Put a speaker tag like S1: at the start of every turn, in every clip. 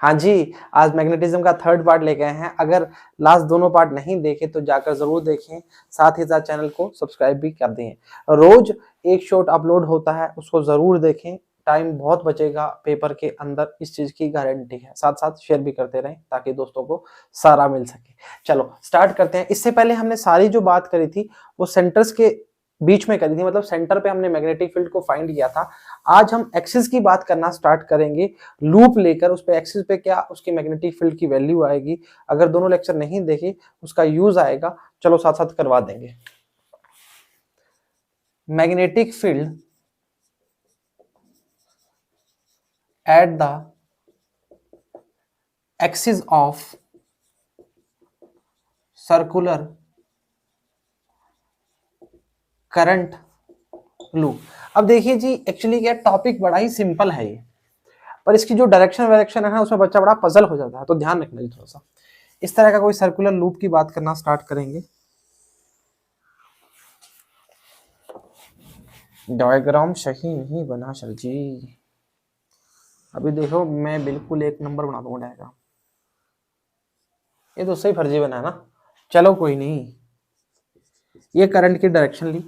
S1: हाँ जी, आज मैग्नेटिज्म का थर्ड पार्ट लेके आए हैं। अगर लास्ट दोनों पार्ट नहीं देखे तो जाकर जरूर देखें, साथ ही साथ चैनल को सब्सक्राइब भी कर दें। रोज एक शॉर्ट अपलोड होता है, उसको जरूर देखें, टाइम बहुत बचेगा पेपर के अंदर, इस चीज की गारंटी है। साथ साथ शेयर भी करते रहें ताकि दोस्तों को सारा मिल सके। चलो स्टार्ट करते हैं। इससे पहले हमने सारी जो बात करी थी वो सेंटर्स के बीच में करी थी, मतलब सेंटर पे हमने मैग्नेटिक फील्ड को फाइंड किया था। आज हम एक्सिस की बात करना स्टार्ट करेंगे, लूप लेकर उस पे एक्सिस पे क्या उसकी मैग्नेटिक फील्ड की वैल्यू आएगी। अगर दोनों लेक्चर नहीं देखे उसका यूज आएगा, चलो साथ साथ करवा देंगे। Magnetic field at the axis of circular current loop. अब देखिए जी, एक्चुअली क्या टॉपिक बड़ा ही सिंपल है ये, पर इसकी जो डायरेक्शन वायरेक्शन है ना उसमें बच्चा बड़ा पजल हो जाता है, तो ध्यान रखना जी थोड़ा सा। इस तरह का कोई सर्कुलर लूप की बात करना स्टार्ट करेंगे। डायग्राम सही नहीं बना सर जी, अभी देखो मैं बिल्कुल एक नंबर बना दूंगा डायग्राम। ये तो सही फर्जी बना है ना, चलो कोई नहीं। ये करंट की डायरेक्शन ली,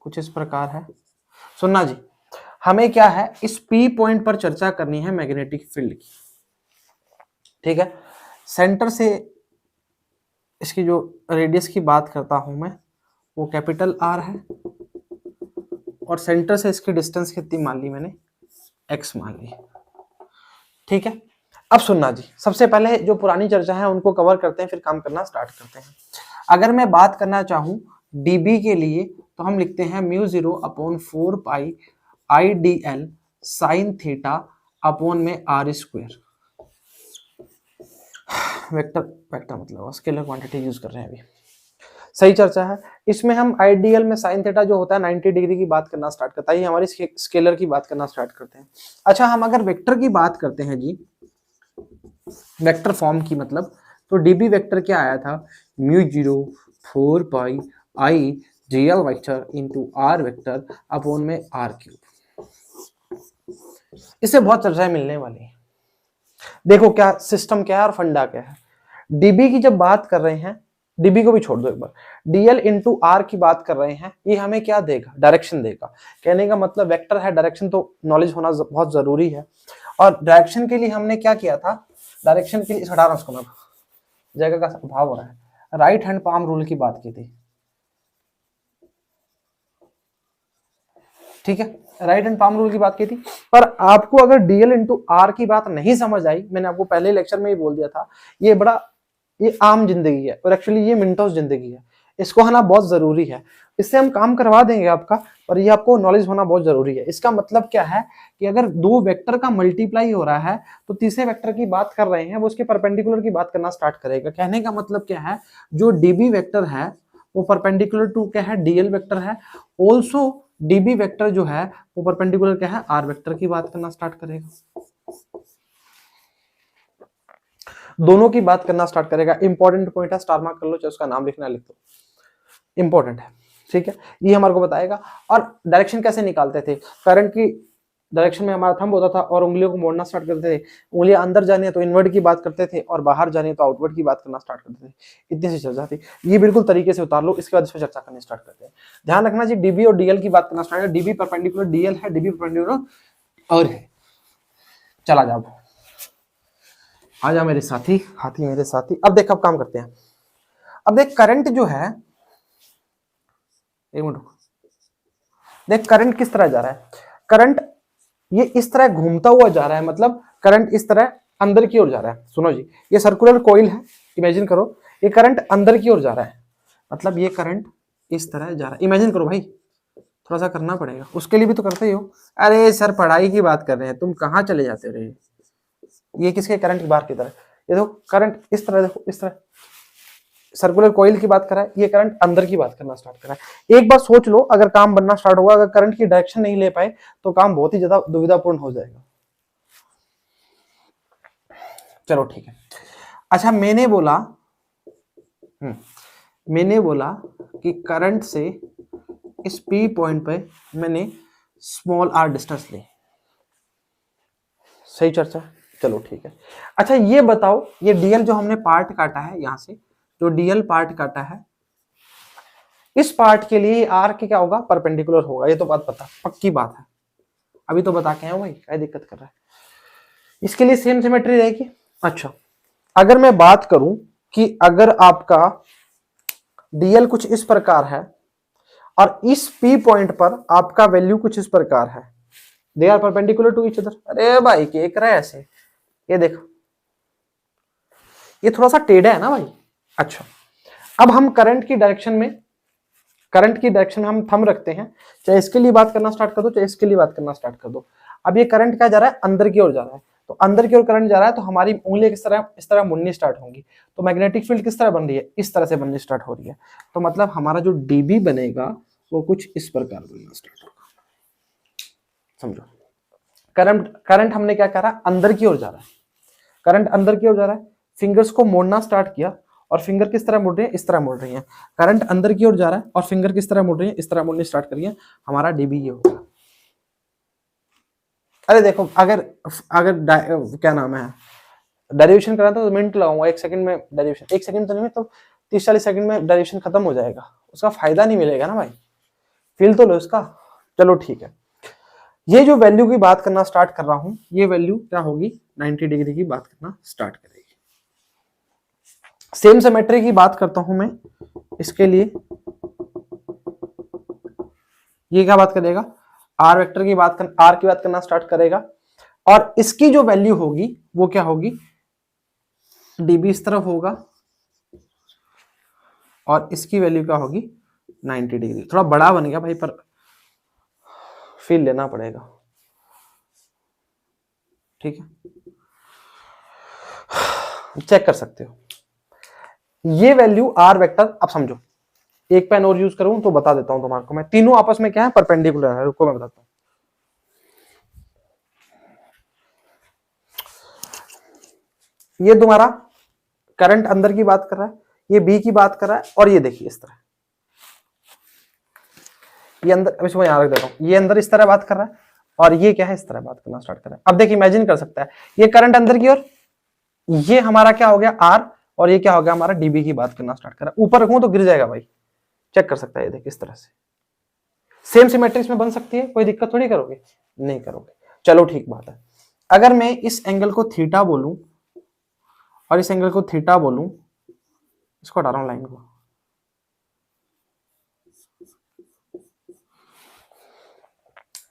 S1: कुछ इस प्रकार है। सुनना जी, हमें क्या है, इस पी पॉइंट पर चर्चा करनी है मैग्नेटिक फील्ड की, ठीक है। सेंटर से इसकी जो रेडियस की बात करता हूं मैं, वो कैपिटल आर है, और सेंटर से इसकी डिस्टेंस कितनी मान ली मैंने, एक्स मान ली, ठीक है। अब सुनना जी, सबसे पहले जो पुरानी चर्चा है उनको कवर करते हैं, फिर काम करना स्टार्ट करते हैं। अगर मैं बात करना चाहूं डीबी के लिए तो हम लिखते हैं mu 0/4 pi I D L sine theta upon में आर स्क्वायर। वेक्टर वेक्टर मतलब स्केलर क्वांटिटी यूज कर रहे हैं अभी, सही चर्चा है। इसमें हम आइडियल में साइन थीटा जो होता है 90 डिग्री की बात करना स्टार्ट करता है, ये हमारी स्केलर की बात करना स्टार्ट करते हैं। अच्छा, हम अगर वेक्टर की बात करते हैं जी, वेक्टर फॉर्म की मतलब, तो डीबी वेक्टर क्या आया था, म्यू 0/4 पाई आई जीएल vector into R vector upon में आर क्यूब। इससे बहुत चर्चाएं मिलने वाली है। देखो क्या सिस्टम क्या है और फंडा क्या है। डीबी की जब बात कर रहे हैं, डीबी को भी छोड़ दो एक बार, डीएल इंटू आर की बात कर रहे हैं, ये हमें क्या देगा, डायरेक्शन देगा। कहने का मतलब वेक्टर है, डायरेक्शन तो नॉलेज होना बहुत जरूरी है। और डायरेक्शन के लिए हमने क्या किया था, डायरेक्शन के लिए हटा रहा हूं उसको, मैं जगह का अभाव हो रहा है, राइट हैंड पाम रूल की बात की थी, ठीक है, राइट हैंड पाम रूल की बात की थी। पर आपको अगर डीएल इंटू आर की बात नहीं समझ आई, मैंने आपको पहले लेक्चर में ही बोल दिया था, ये बड़ा ये आम जिंदगी है और एक्चुअली ये मिनटोस जिंदगी है, इसको आना बहुत जरूरी है। इससे हम काम करवा देंगे आपका, पर ये आपको नॉलेज होना बहुत जरूरी है। इसका मतलब क्या है कि अगर दो वेक्टर का मल्टीप्लाई हो रहा है तो तीसरे वेक्टर की बात कर रहे हैं, वो उसके परपेंडिकुलर की बात करना स्टार्ट करेगा। कहने का मतलब क्या है, जो डीबी वेक्टर है वो परपेंडिकुलर टू क्या है, डीएल वेक्टर है। ऑल्सो डीबी वेक्टर जो है वो परपेंडिकुलर क्या है, आर वेक्टर की बात करना स्टार्ट करेगा, दोनों की बात करना स्टार्ट करेगा। इंपॉर्टेंट पॉइंट है, स्टार मार्क कर लो, चाहे उसका नाम लिखना लिख दो, इंपॉर्टेंट है, ठीक है। ये हमारे को बताएगा। और डायरेक्शन कैसे निकालते थे, करंट की डायरेक्शन में हमारा थंब होता था और उंगलियों को मोड़ना स्टार्ट करते थे। उंगलियां अंदर जानी है तो इनवर्ड की बात करते थे, और बाहर जानी है तो आउटवर्ड की बात करना स्टार्ट करते थे। इतनी सी चर्चा थी, ये बिल्कुल तरीके से उतार लो, इसके बाद इस पर चर्चा करनी स्टार्ट करते हैं। ध्यान रखना जी, डीबी और डीएल की बात करना स्टार्ट है। डीबी परपेंडिकुलर डीएल है, डीबी परपेंडिकुलर और है। चला जाओ, आ जा मेरे साथी, हाथी मेरे साथी। अब देख, अब काम करते हैं। अब देख करंट जो है, एक मिनट, देख करंट किस तरह जा रहा है। करंट ये इस तरह घूमता हुआ जा रहा है, मतलब करंट इस तरह अंदर की ओर जा रहा है। सुनो जी, ये सर्कुलर कॉइल है, इमेजिन करो, ये करंट अंदर की ओर जा रहा है, मतलब ये करंट इस तरह जा रहा है। इमेजिन करो भाई, थोड़ा सा करना पड़ेगा, उसके लिए भी तो करते ही हो। अरे सर पढ़ाई की बात कर रहे हैं, तुम कहाँ चले जाते रहे। ये किसके, करंट की बार की तरह, ये देखो करंट इस तरह, देखो इस तरह सर्कुलर कॉइल की बात कर रहा है, ये करंट अंदर की बात करना स्टार्ट कर रहा है। एक बार सोच लो, अगर काम बनना स्टार्ट होगा, अगर करंट की डायरेक्शन नहीं ले पाए तो काम बहुत ही ज्यादा दुविधापूर्ण हो जाएगा। चलो ठीक है। अच्छा, मैंने बोला कि करंट से इस पी पॉइंट पे मैंने स्मॉल आर डिस्टेंस ली, सही चर्चा। चलो ठीक है। अच्छा ये बताओ, ये डीएल जो हमने पार्ट काटा है यहाँ से, जो डीएल पार्ट काटा है, इस पार्ट के लिए आर के क्या होगा, परपेंडिकुलर होगा। ये तो बात पता, पक्की बात है, अभी तो बता के हैं भाई, क्या दिक्कत कर रहा है। इसके लिए सेम सिमेट्री रहेगी। अच्छा अगर मैं बात करूं कि अगर आपका डीएल कुछ इस प्रकार है और इस पी पॉइंट पर आपका वैल्यू कुछ इस प्रकार है, they are perpendicular to each other. अरे भाई क्या कर रहा है ऐसे, ये देखो ये थोड़ा सा टेढ़ा है ना भाई। अच्छा अब हम करंट की डायरेक्शन में हम थंब रखते हैं, चाहे इसके लिए बात करना स्टार्ट कर दो, चाहे इसके लिए बात करना स्टार्ट कर दो। अब ये करंट क्या जा रहा है, अंदर की ओर जा रहा है, तो अंदर की ओर करंट जा रहा है, तो हमारी उंगली किस तरह, इस तरह मुड़नी स्टार्ट होंगी, तो मैग्नेटिक फील्ड किस तरह बन रही है, इस तरह से बननी स्टार्ट हो रही है। तो मतलब हमारा जो डीबी बनेगा वो कुछ इस प्रकार बनना स्टार्ट होगा। समझो, करंट हमने क्या करा, अंदर की ओर जा रहा है, करंट अंदर की ओर जा रहा है, फिंगर्स को मोड़ना स्टार्ट किया, और फिंगर किस तरह मुड़ रही है, इस तरह मुड़ रही है। करंट अंदर की ओर जा रहा है और फिंगर किस तरह मुड़ रही है, इस तरह मुड़नी स्टार्ट करिए, हमारा डीबी ये होगा। अरे देखो अगर क्या नाम है, डेरिवेशन करा तो मिनट लगाऊंगा, 1 सेकंड में डेरिवेशन, 1 सेकंड तो नहीं, तो 30-40 सेकंड में डेरिवेशन खत्म हो जाएगा, उसका फायदा नहीं मिलेगा ना भाई, फील तो लो इसका। चलो ठीक है, ये जो वैल्यू की बात करना स्टार्ट कर रहा हूं, ये वैल्यू क्या होगी, 90 डिग्री की बात करना स्टार्ट करेगी। सेम सिमेट्री की बात करता हूं मैं, इसके लिए ये क्या बात करेगा, आर वेक्टर की बात कर, आर की बात करना स्टार्ट करेगा, और इसकी जो वैल्यू होगी वो क्या होगी, डीबी इस तरफ होगा और इसकी वैल्यू क्या होगी 90 डिग्री। थोड़ा बड़ा बन गया भाई, पर फील लेना पड़ेगा, ठीक है, चेक कर सकते हो। ये वैल्यू आर वेक्टर, अब समझो, एक पेन और यूज करूं तो बता देता हूं तुम्हारे को मैं, तीनों आपस में क्या है, परपेंडिकुलर है। रुको मैं बताता हूं। ये तुम्हारा करंट अंदर की बात कर रहा है, ये बी की बात कर रहा है, और ये देखिए इस तरह, ये अंदर, इसको यहां रख देता हूं, ये अंदर इस तरह बात कर रहा है, और ये क्या है, इस तरह बात करना स्टार्ट कर रहा है। अब देखिए इमेजिन कर सकता है, ये करंट अंदर की ओर, ये हमारा क्या हो गया आर, और ये क्या हो गया हमारा डीबी की बात करना स्टार्ट कर रहा है। ऊपर रखूं तो गिर जाएगा भाई, चेक कर सकता है, ये देखिए इस तरह से सेम सिमेट्रिक्स में बन सकती है, कोई दिक्कत थोड़ी करोगे, नहीं करोगे। चलो ठीक बात है, अगर मैं इस एंगल को थीटा बोलूं और इस एंगल को थीटा बोलूं, इसको हटा रहा हूं लाइन को,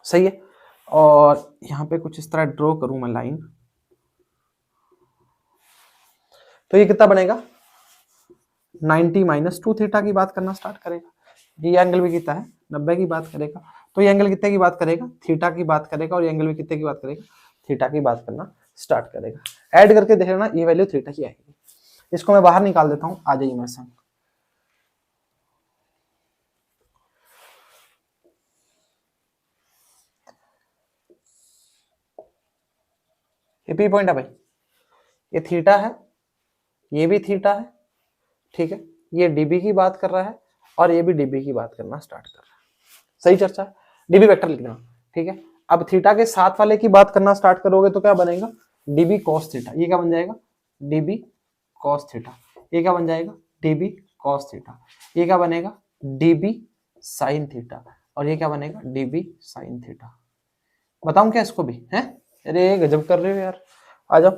S1: सही है, और यहां पे कुछ इस तरह ड्रॉ करूं मैं लाइन, तो ये कितना बनेगा 90 माइनस 2 थीटा की बात करना स्टार्ट करेगा। ये एंगल भी कितना है 90 की बात करेगा, तो ये एंगल कितने की बात करेगा, थीटा की बात करेगा, और ये एंगल भी कितने की बात करेगा, थीटा की बात करना स्टार्ट करेगा। ऐड करके देख लेना, ये वैल्यू थीटा की आएगी। इसको मैं बाहर निकाल देता हूं, आ जाइए मेरे संग। ये पी पॉइंट है भाई, ये थीटा है, ये भी थीटा है, ठीक है, ये डीबी की बात कर रहा है, और ये भी डीबी की बात करना स्टार्ट कर रहा है। सही चर्चा है, डीबी वेक्टर लिखना, ठीक है। अब थीटा के साथ वाले की बात करना स्टार्ट करोगे तो क्या बनेगा, डीबी कॉस थीटा, ये क्या बन जाएगा, डीबी कॉस थीटा, ये क्या बन जाएगा, डीबी कॉस थीटा, ये क्या बनेगा, डीबी साइन थीटा, और ये क्या बनेगा, डीबी साइन थीटा। बताऊं क्या इसको भी है, अरे गजब कर रहे हो यार, आ जाओ।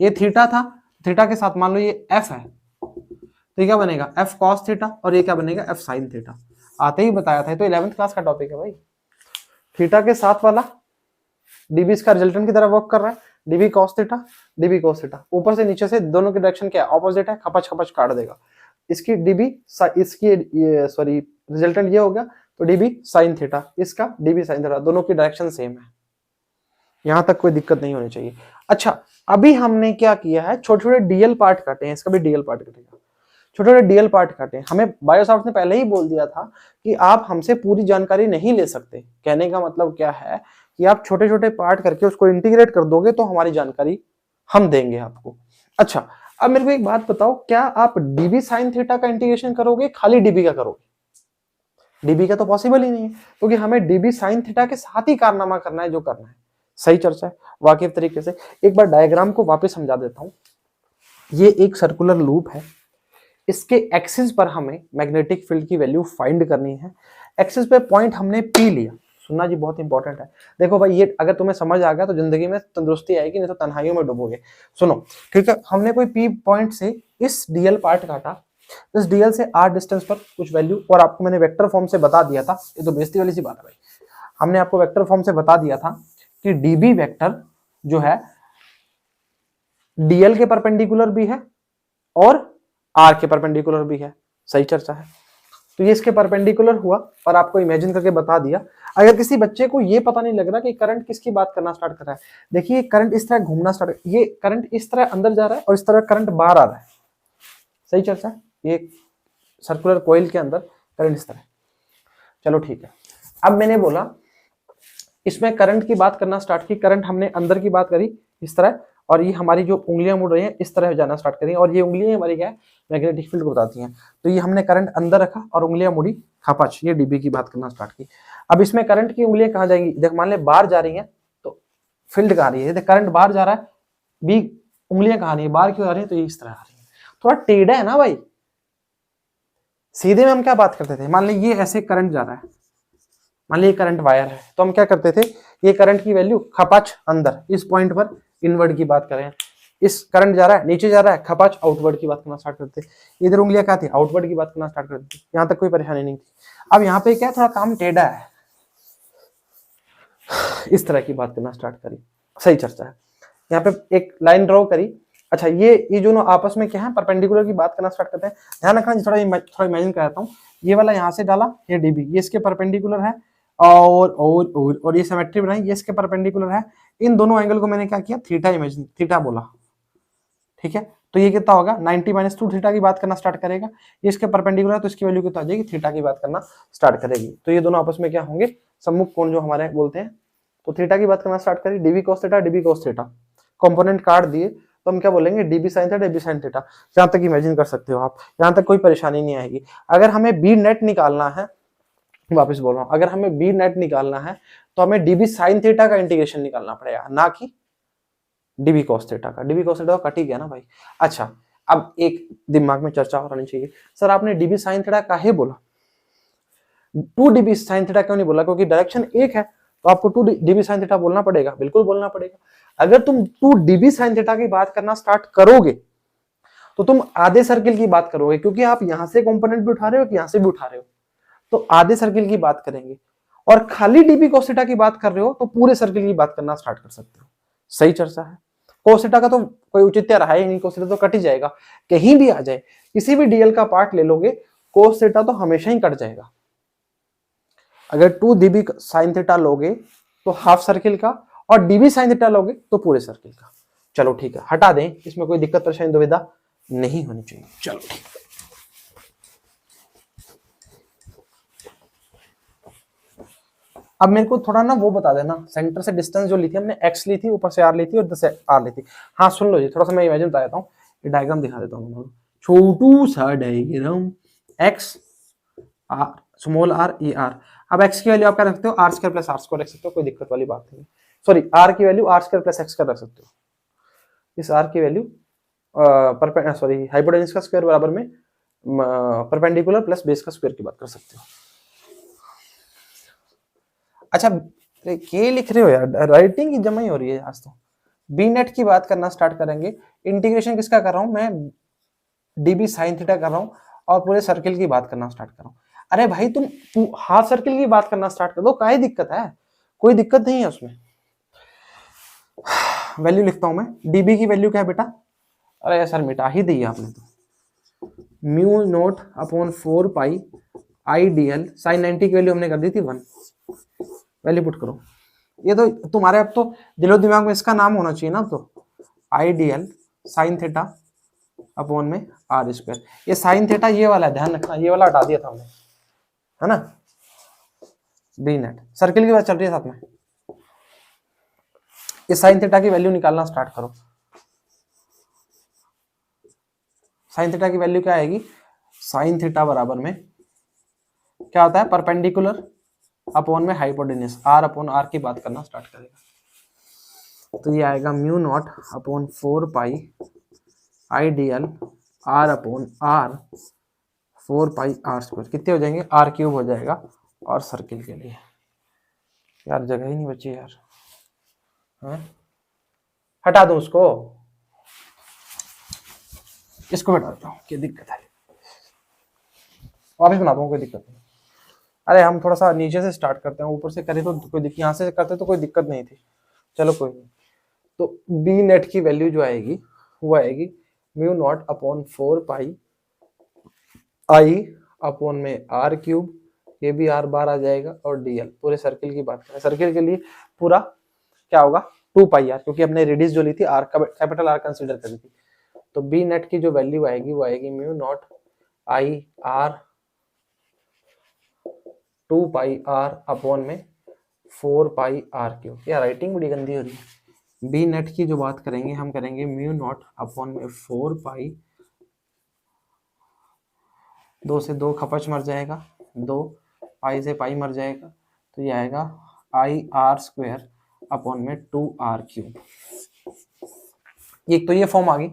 S1: ये थीटा था, थीटा के साथ मान लो ये एफ है, तो ये क्या बनेगा, एफ कॉस थीटा, और ये क्या बनेगा, एफ साइन थीटा। आते ही बताया था, तो 11th क्लास का टॉपिक है भाई। थीटा के साथ वाला डीबी इसका रिजल्टेंट की तरह वर्क कर रहा है, dB cos theta, dB cos theta, ऊपर से नीचे से दोनों की डायरेक्शन क्या है, ऑपोजिट है, खपच खपच काट देगा। इसकी डीबी, इसकी सॉरी रिजल्टेंट ये हो गया, तो डीबी साइन थीटा, इसका डीबी साइन थीटा, दोनों की डायरेक्शन सेम है, यहां तक कोई दिक्कत नहीं होनी चाहिए। अच्छा अभी हमने क्या किया है, छोटे छोटे डीएल पार्ट काटे हैं, इसका भी डीएल पार्ट कटेगा, छोटे छोटे डीएल पार्ट काटे हैं। हमें बायोसॉफ्ट ने पहले ही बोल दिया था कि आप हमसे पूरी जानकारी नहीं ले सकते, कहने का मतलब क्या है कि आप छोटे छोटे पार्ट करके उसको इंटीग्रेट कर दोगे तो हमारी जानकारी हम देंगे आपको। अच्छा अब मेरे को एक बात बताओ, क्या आप डीबी साइन थीटा का इंटीग्रेशन करोगे, खाली डीबी का करोगे, डीबी का तो पॉसिबल ही नहीं है, क्योंकि हमें डीबी साइन थीटा के साथ ही कारनामा करना है जो करना है, सही चर्चा है वाकिफ तरीके से। एक बार डायग्राम को वापस समझा देता हूं। ये एक सर्कुलर लूप है, इसके एक्सिस पर हमें मैग्नेटिक फील्ड की वैल्यू फाइंड करनी है। एक्सिस पे पॉइंट हमने पी लिया, सुनना जी बहुत इंपॉर्टेंट है। देखो भाई ये अगर तुम्हें समझ आ गया तो जिंदगी में तंदुरुस्ती आएगी, नहीं तो तन्हाइयों में डूबोगे। सुनो ठीक है, हमने कोई पी पॉइंट से इस डीएल पार्ट काटा, इस डीएल से आर डिस्टेंस पर कुछ वैल्यू, और आपको मैंने वेक्टर फॉर्म से बता दिया था, ये तो बेइज्जती वाली सी बात है भाई, हमने आपको वेक्टर फॉर्म से बता दिया था कि डीबी वेक्टर जो है डीएल के परपेंडिकुलर भी है और आर के परपेंडिकुलर भी है। सही चर्चा है। तो ये इसके परपेंडिकुलर हुआ और आपको इमेजिन करके बता दिया। अगर किसी बच्चे को ये पता नहीं लग रहा कि करंट किसकी बात करना स्टार्ट कर रहा है, देखिए करंट इस तरह घूमना स्टार्ट, ये करंट इस तरह अंदर जा रहा है और इस तरह करंट बाहर आ रहा है। सही चर्चा है। ये सर्कुलर कॉइल के अंदर करंट इस तरह। चलो ठीक है, अब मैंने बोला इसमें करंट की बात करना स्टार्ट की, करंट हमने अंदर की बात करी इस तरह, और ये हमारी जो उंगलियां मुड़ रही हैं इस तरह जाना स्टार्ट करी, और ये उंगलियां हमारी क्या है, मैग्नेटिक फील्ड को बताती हैं। तो ये हमने करंट अंदर रखा और उंगलियां मुड़ी खपाच, ये डीबी की बात करना स्टार्ट की। अब इसमें करंट की उंगलियां कहाँ जाएंगी, देख मान ले बाहर जा रही है तो फील्ड कहाँ आ रही है, देख करंट बाहर जा रहा है, बी उंगलियां कहाँ आ रही है, बाहर क्यों आ रही है, तो ये इस तरह आ रही है। थोड़ा टेढ़ा है ना भाई। सीधे में हम क्या बात करते थे, मान ली ये ऐसे करंट जा रहा है, मान ली करंट वायर है, तो हम क्या करते थे, ये करंट की वैल्यू खपाच अंदर इस पॉइंट पर इनवर्ड की बात करें, इस करंट जा रहा है नीचे जा रहा है, खपाच आउटवर्ड की बात करना स्टार्ट करते, इधर उंगलियां क्या थी, आउटवर्ड की बात करना स्टार्ट करते, यहां तक कोई परेशानी नहीं थी। अब यहाँ पे क्या थोड़ा काम टेढ़ा है, इस तरह की बात करना स्टार्ट करी। सही चर्चा है। यहाँ पे एक लाइन ड्रॉ करी। अच्छा ये दोनों आपस में क्या है, परपेंडिकुलर की बात करना स्टार्ट करते हैं। ध्यान रखना, थोड़ा इमेजिन कराता हूँ, ये वाला यहाँ से डाला, ये डीबी, ये इसके परपेंडिकुलर है, और ये सिमेट्री बनाई, ये इसके परपेंडिकुलर है। इन दोनों एंगल को मैंने क्या किया, थीटा इमेजिन, थीटा बोला। ठीक है, तो ये कितना होगा, 90 - 2 थीटा की बात करना स्टार्ट करेगा। ये इसके परपेंडिकुलर है तो इसकी वैल्यू कितना आ जाएगी, थीटा की बात करना स्टार्ट करेगी। तो ये दोनों आपस में क्या होंगे, सम्मुख कोण जो हमारे बोलते हैं। तो थीटा की बात करना स्टार्ट करी, dB cos theta, dB cos theta, component काट दिए तो हम क्या बोलेंगे, dB sine theta, dB sine theta. यहाँ तक इमेजिन कर सकते हो आप, यहाँ तक कोई परेशानी नहीं आएगी। अगर हमें बी नेट निकालना है, वापस बोल रहा हूं, अगर हमें बी नेट निकालना है तो हमें डीबी साइन थीटा का इंटीग्रेशन निकालना पड़ेगा, ना कि डीबी कॉस थीटा का। डीबी कॉस थीटा कट ही गया ना भाई। अच्छा अब एक दिमाग में चर्चा होनी चाहिए, सर आपने डीबी साइन थीटा काहे बोला, 2 डीबी साइन थीटा क्यों नहीं बोला, क्योंकि डायरेक्शन एक है तो आपको 2 डीबी साइन थीटा बोलना पड़ेगा, बिल्कुल बोलना पड़ेगा। अगर तुम 2 डीबी साइन थीटा की बात करना स्टार्ट करोगे तो तुम आधे सर्किल की बात करोगे, क्योंकि आप यहां से कंपोनेंट भी उठा रहे हो, यहां से भी उठा रहे हो, तो आधे सर्किल की बात करेंगे। और खाली डीबी cos थीटा की बात कर रहे हो तो पूरे सर्किल की बात करना स्टार्ट कर सकते हो। सही चर्चा है। cos थीटा का तो कोई उचित रहा ही नहीं, cos थीटा तो कट ही जाएगा, कहीं भी आ जाए, किसी भी डीएल का पार्ट ले लोगे cos थीटा तो हमेशा ही कट जाएगा। अगर 2 डीबी साइन थीटा लोगे तो हाफ सर्किल का, और डीबी साइन थीटा लोगे तो पूरे सर्किल का। चलो ठीक है, हटा दें, इसमें कोई दिक्कत परेशानी दुविधा नहीं होनी चाहिए। चलो ठीक है, अब मेरे को थोड़ा ना वो बता देना, सेंटर से डिस्टेंस जो ली थी हमने, x ली थी, ऊपर से r ली थी और इधर से r ली थी। हाँ सुन लो जी, थोड़ा सा मैं इमेजिन बता देता हूँ, ये डायग्राम दिखा देता हूँ, छोटू सा diagram, x r small r e r। अब x की वैल्यू आप क्या रखते हो, r square plus r square रख सकते हो, कोई दिक्कत वाली बात नहीं। सॉरी, r की value r square plus x square रख सकते हो। इस r की वैल्यू सॉरी हाइपोटेन्यूज का स्क्वायर बराबर में परपेंडिकुलर प्लस बेस का स्क्वायर की बात कर सकते हो। अच्छा क्या लिख रहे हो यार, राइटिंग की जमा ही हो रही है आज तो। बी नेट की बात करना स्टार्ट करेंगे, इंटीग्रेशन किसका कर रहा हूं मैं, डीबी साइन थीटा कर रहा हूं, और पूरे सर्किल की बात करना स्टार्ट कर रहा हूं। अरे भाई तुम हाफ सर्किल की बात करना स्टार्ट कर दो, काहे दिक्कत है, कोई दिक्कत नहीं है उसमें। वैल्यू लिखता हूं मैं, डीबी की वैल्यू क्या है बेटा, अरे सर मिटा ही दी आपने तो, mu naught upon 4 pi I D L, sine 90 की वैल्यू हमने कर दी थी 1, वैल्यू पुट करो। ये तो तुम्हारे अब तो दिलो दिमाग में इसका नाम होना चाहिए ना, तो आईडीएल साइन थीटा अपॉन में आर स्क्वायर। ये साइन थीटा ये वाला है, ध्यान रखना, ये वाला हटा दिया था हमने, है ना। बी नेट सर्किल की बात चल रही है साथ में, ये साइन थीटा की वैल्यू निकालना स्टार्ट करो। साइन थीटा की वैल्यू क्या आएगी, साइन थीटा बराबर में क्या होता है, परपेंडिकुलर अपॉन में हाइपोटेन्यूज, आर अपॉन आर की बात करना स्टार्ट करेगा। तो ये आएगा mu naught upon 4 pi ideal R upon R 4 pi R square, कितने हो जाएंगे, आर क्यूब हो जाएगा। और सर्किल के लिए यार जगह ही नहीं बची यार, हाँ? हटा दूं उसको, इसको हटा देता हूँ, क्या दिक्कत है, वापिस बना दूँ, कोई दिक्कत नहीं। अरे हम थोड़ा सा नीचे से स्टार्ट करते हैं, ऊपर से करें तो कोई दिक्कत, यहाँ से करते तो कोई दिक्कत नहीं थी, चलो कोई नहीं। तो बी नेट की वैल्यू जो आएगी वो आएगी म्यू नॉट अपॉन 4 पाई आई अपॉन में आर क्यूब, ये भी आर बार आ जाएगा, और डीएल। पूरे सर्किल की बात करें, सर्किल के लिए पूरा क्या होगा 2 पाई आर, क्योंकि हमने रेडियस जो ली थी आर, कैपिटल आर कंसीडर करी थी। तो बी नेट की जो वैल्यू आएगी वो आएगी mu naught I R 2 pi R upon में 4 पाई आर क्यूब। यार राइटिंग बड़ी गंदी हो रही है। बी नेट की जो बात करेंगे हम करेंगे म्यू नॉट अपॉन में 4 पाई, 2 से 2 खपच मर जाएगा, 2 पाई से पाई मर जाएगा, तो ये आएगा आई आर स्क्वायर अपॉन में 2 आर क्यूब। एक तो ये फॉर्म आ गई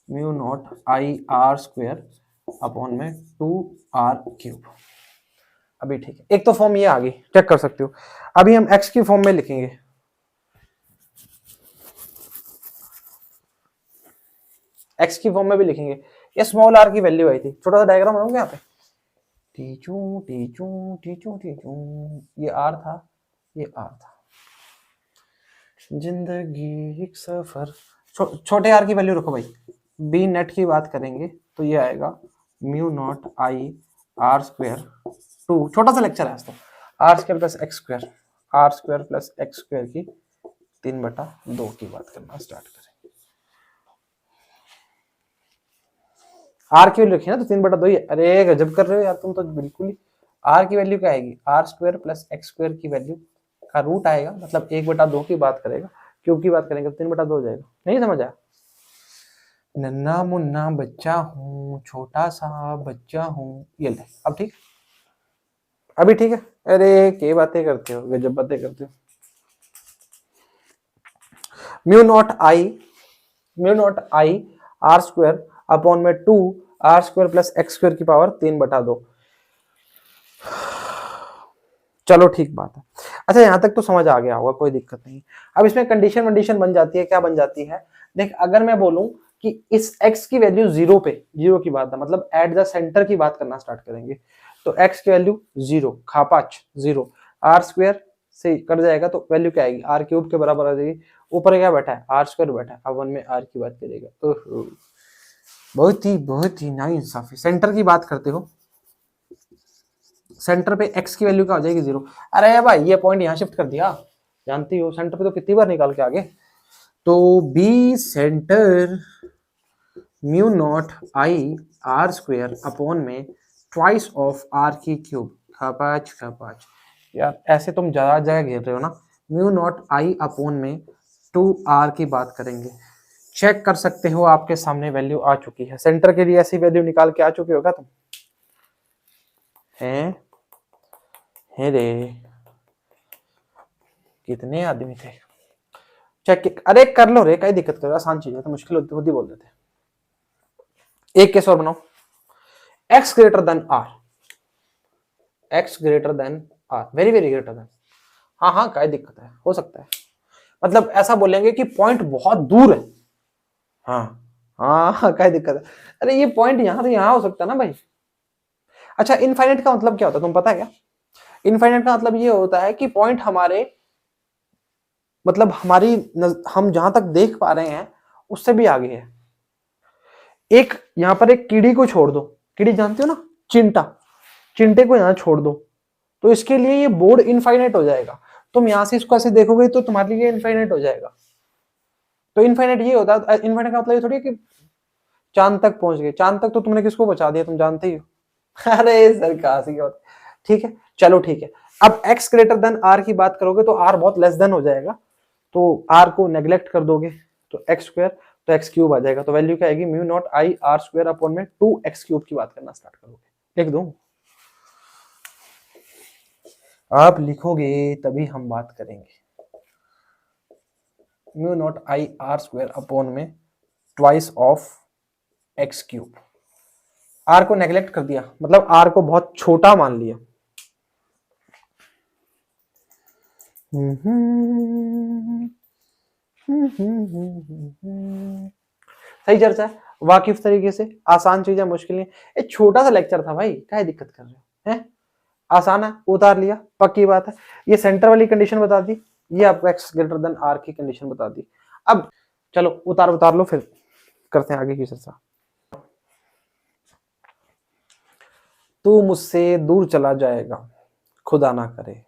S1: mu naught I R square upon में 2 आर क्यूब। अभी ठीक है, एक तो फॉर्म ये आ गई, चेक कर सकते हो। अभी हम एक्स की फॉर्म में लिखेंगे, एक्स की फॉर्म में भी लिखेंगे। ये स्मॉल आर की वैल्यू आई थी, छोटा सा डायग्राम बनाऊंगा यहाँ पे, टीचू टीचू टीचू टीचू, ये आर था, ये आर था, जिंदगी एक सफर। छोटे आर की वैल्यू रखो भाई। बी नेट की बात करेंगे तो ये आएगा mu naught I R square 2, छोटा सा लेक्चर है तो, R square plus X square, R square plus X square की 3/2 की बात करना स्टार्ट करें। आर की वैल्यू रखी ना तो 3/2 ही। अरे गजब कर रहे हो यार तुम तो बिल्कुल ही। आर की वैल्यू क्या आएगी, R square plus X square की वैल्यू का रूट आएगा, मतलब 1/2 की बात करेगा, क्यूब की बात करेंगे तो 3/2 हो जाएगा। नहीं समझ आया? नन्ना मुन्ना बच्चा हूँ, छोटा सा बच्चा हूँ, ये ले। अब ठीक, अभी ठीक है। अरे क्या बातें करते हो, गजब बातें करते हो। Mu naught I R square upon में 2 R square plus X square की पावर 3/2। चलो ठीक बात है। अच्छा यहां तक तो समझ आ गया होगा, कोई दिक्कत नहीं। अब इसमें कंडीशन बन जाती है, क्या बन जाती है, देख अगर मैं बोलूं कि इस x की वैल्यू 0 पे, 0 की बात है, मतलब एट द सेंटर की बात करना स्टार्ट करेंगे, तो x की वैल्यू 0, खापाच 0, आर स्क्वायर से कट जाएगा तो वैल्यू क्या आएगी, आर क्यूब के बराबर आ जाएगी। ऊपर क्या बैठा है, आर स्क्वायर बैठा है, अब 1 में आर की बात करेगा। बहुत ही नाइंसाफी। सेंटर की बात करते हो, सेंटर पे x की वैल्यू क्या हो जाएगी 0। अरे भाई ये पॉइंट यहाँ शिफ्ट कर दिया, जानती हो सेंटर पे तो कितनी बार निकाल के आगे। तो B centre mu naught I R square upon में ट्वाइस ऑफ आर की क्यूब, खपाच। यार ऐसे तुम ज्यादा जगह घेर रहे हो ना। म्यू नॉट आई अपॉन में 2 आर की बात करेंगे, चेक कर सकते हो आपके सामने वैल्यू आ चुकी है। सेंटर के लिए ऐसी वैल्यू निकाल के आ चुके होगा तुम, है रे, कितने आदमी थे, चेक। अरे कर लो रे, कई दिक्कत करो, आसान चीज है तो मुश्किल होती बोल देते। एक केस और बनाओ, x greater than R, x greater than R, very very greater than. हाँ क्या दिक्कत है, हो सकता है, मतलब ऐसा बोलेंगे कि पॉइंट बहुत दूर है। हाँ क्या दिक्कत है, अरे ये पॉइंट यहां से यहां हो सकता है ना भाई। अच्छा इनफाइनाइट का मतलब क्या होता है तुम पता है क्या? इनफाइनाइट का मतलब ये होता है कि पॉइंट हमारे, मतलब हम जहां तक देख पा रहे हैं उससे भी आगे है। एक यहां पर एक कीड़ी को छोड़ दो, कीड़ी जानते हो ना, चिंटे को यहां छोड़ दो, तो इसके लिए ये बोर्ड इनफाइनाइट हो जाएगा। तुम यहां से इसको ऐसे देखोगे तो तुम्हारे लिए इनफाइनाइट हो जाएगा। तो इनफाइनाइट ये होता है, इनफाइनाइट का मतलब ये थोड़ी है कि चांद तक पहुंच गए। चांद तक तो तुमने किसको बचा दिया, तुम जानते ही हो। अरे सर कहां से, ठीक है चलो ठीक है। अब x ग्रेटर देन r की बात करोगे तो r बहुत लेस देन हो जाएगा, तो r को नेग्लेक्ट कर दोगे तो x स्क्वायर, तो x क्यूब आ जाएगा। तो वैल्यू क्या आएगी, mu naught I R square upon में 2x क्यूब की बात करना स्टार्ट करोगे। लिख दूं, आप लिखोगे तभी हम बात करेंगे। Mu naught I R square upon में twice of x cube. R को नेग्लेक्ट कर दिया, मतलब आर को बहुत छोटा मान लिया। सही चर्चा है, वाकिफ तरीके से, आसान चीजें मुश्किल नहीं। एक छोटा सा लेक्चर था भाई, क्या दिक्कत कर रहे हो हैं? आसान है, उतार लिया, पक्की बात है। ये सेंटर वाली कंडीशन बता दी, ये आपको एक्स ग्रेटर देन आर की कंडीशन बता दी। अब चलो उतार लो, फिर करते हैं आगे की चर्चा। तू मुझसे दूर चला जाएगा, खुदा ना करे,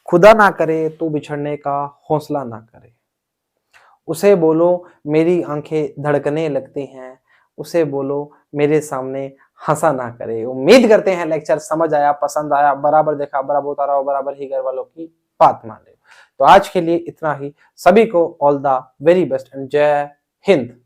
S1: खुदा ना करे तू बिछड़ने का हौसला ना करे। उसे बोलो मेरी आंखें धड़कने लगती हैं, उसे बोलो मेरे सामने हंसा ना करे। उम्मीद करते हैं लेक्चर समझ आया, पसंद आया, बराबर देखा, बराबर उतारा और बराबर ही घर वालों की बात मान ले। तो आज के लिए इतना ही। सभी को all the very best and जय हिंद।